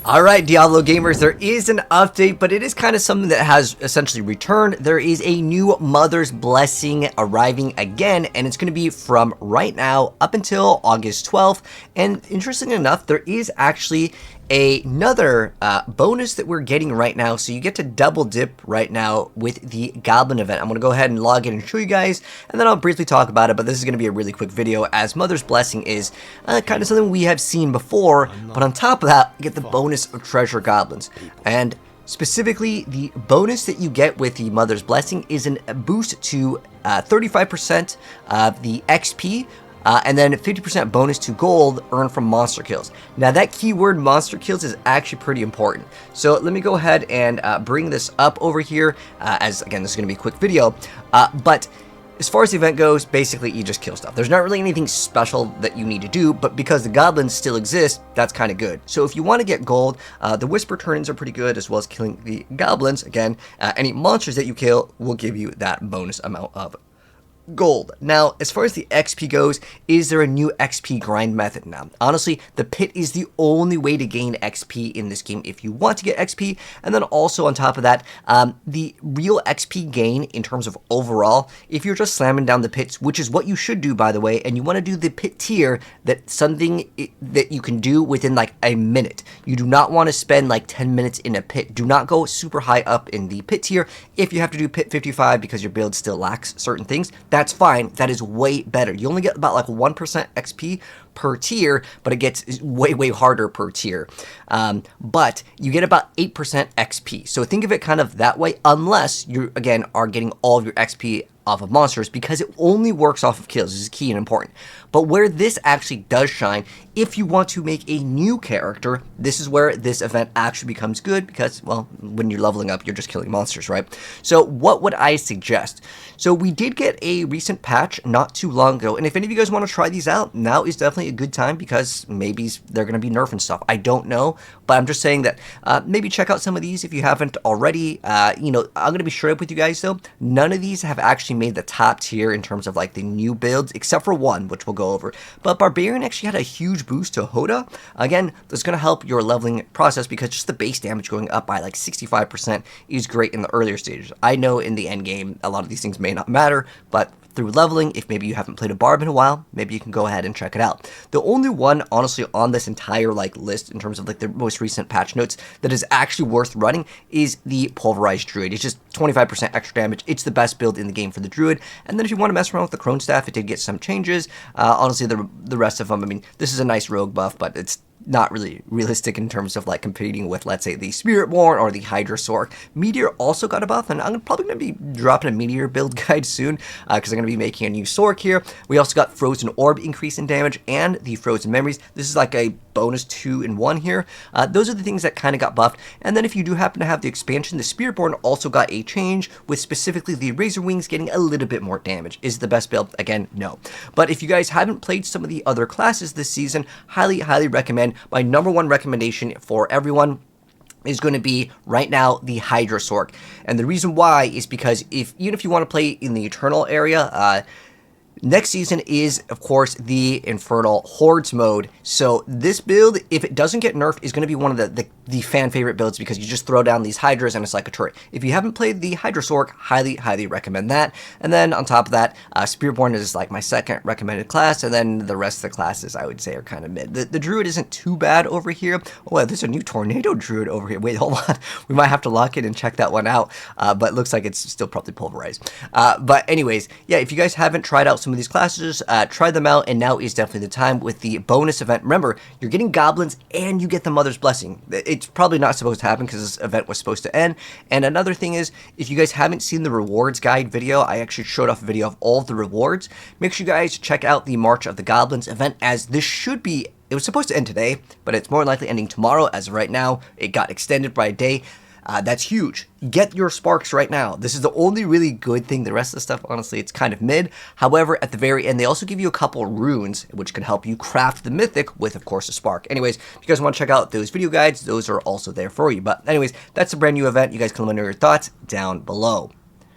Alright, Diablo gamers, there is an update, but it is kind of something that has essentially returned. There is a new Mother's Blessing arriving again, and it's going to be from right now up until August 12th. And interesting enough, there is actually another bonus that we're getting right now, so you get to double dip right now with the Goblin event. I'm going to go ahead and log in and show you guys, and then I'll briefly talk about it, but this is going to be a really quick video, as Mother's Blessing is kind of something we have seen before, but on top of that, you get the bonus of Treasure Goblins. And specifically, the bonus that you get with the Mother's Blessing is a boost to 35% of the XP, and then 50% bonus to gold earned from monster kills. Now that keyword monster kills is actually pretty important. So let me go ahead and bring this up over here, as again, this is going to be a quick video, but as far as the event goes, basically you just kill stuff. There's not really anything special that you need to do, but because the goblins still exist, that's kind of good. So if you want to get gold, the whisper turn-ins are pretty good, as well as killing the goblins. Again, any monsters that you kill will give you that bonus amount of gold. Now, as far as the XP goes, is there a new XP grind method now? Honestly, the pit is the only way to gain XP in this game if you want to get XP, and then also on top of that, the real XP gain in terms of overall, if you're just slamming down the pits, which is what you should do, by the way, and you want to do the pit tier, that's something that you can do within like a minute. You do not want to spend like 10 minutes in a pit. Do not go super high up in the pit tier. If you have to do pit 55 because your build still lacks certain things, that's fine. That is way better. You only get about like 1% XP per tier, but it gets way harder per tier. But you get about 8% XP. So think of it kind of that way, unless you, again, are getting all of your XP off of monsters, because it only works off of kills. This is key and important. But where this actually does shine, if you want to make a new character, this is where this event actually becomes good, because, well, when you're leveling up, you're just killing monsters, right? So what would I suggest? So we did get a recent patch not too long ago, and if any of you guys want to try these out, now is definitely a good time, because maybe they're going to be nerfing stuff. I don't know, but I'm just saying that maybe check out some of these if you haven't already. You know, I'm going to be straight up with you guys, though. None of these have actually made the top tier in terms of like the new builds, except for one, which we'll go over. But Barbarian actually had a huge boost to Hoda. Again, that's going to help your leveling process, because just the base damage going up by like 65% is great in the earlier stages. I know in the end game, a lot of these things may not matter, but through leveling, if maybe you haven't played a Barb in a while, maybe you can go ahead and check it out. The only one, honestly, on this entire like list in terms of like the most recent patch notes that is actually worth running is the Pulverized Druid. It's just 25% extra damage. It's the best build in the game for the Druid. And then if you want to mess around with the Crone Staff, it did get some changes. Honestly, the rest of them, I mean, this is a nice rogue buff, but it's not really realistic in terms of like competing with, let's say, the Spiritborn or the Hydra Sorc. Meteor also got a buff, and I'm probably going to be dropping a Meteor build guide soon, because I'm going to be making a new Sorc here. We also got Frozen Orb increase in damage and the Frozen Memories. This is like a bonus 2-in-1 here. Those are the things that kind of got buffed. And then if you do happen to have the expansion, the Spiritborn also got a change, with specifically the Razor Wings getting a little bit more damage. Is it the best build? Again, no. But if you guys haven't played some of the other classes this season, highly recommend. My number one recommendation for everyone is going to be right now the Hydra Sorc. And the reason why is because even if you want to play in the Eternal area, next season is, of course, the Infernal Hordes mode. So this build, if it doesn't get nerfed, is going to be one of the fan favorite builds, because you just throw down these Hydras and it's like a turret. If you haven't played the Hydra Sorc, highly recommend that. And then on top of that, Spiritborn is like my second recommended class, and then the rest of the classes I would say are kind of mid. The Druid isn't too bad over here. Oh, there's a new Tornado Druid over here. Wait, hold on. We might have to lock in and check that one out, but it looks like it's still probably pulverized. But anyways, yeah, if you guys haven't tried out some of these classes, try them out, and now is definitely the time with the bonus event. Remember, you're getting goblins and you get the Mother's Blessing. It's probably not supposed to happen because this event was supposed to end. And another thing is, if you guys haven't seen the rewards guide video, I actually showed off a video of all of the rewards. Make sure you guys check out the March of the Goblins event, as this should be, it was supposed to end today, but it's more likely ending tomorrow. As of right now, it got extended by a day. That's huge. Get your sparks right now. This is the only really good thing. The rest of the stuff, honestly, it's kind of mid. However, at the very end, they also give you a couple runes, which can help you craft the Mythic with, of course, a spark. Anyways, if you guys want to check out those video guides, those are also there for you. But anyways, that's a brand new event. You guys can let me know your thoughts down below.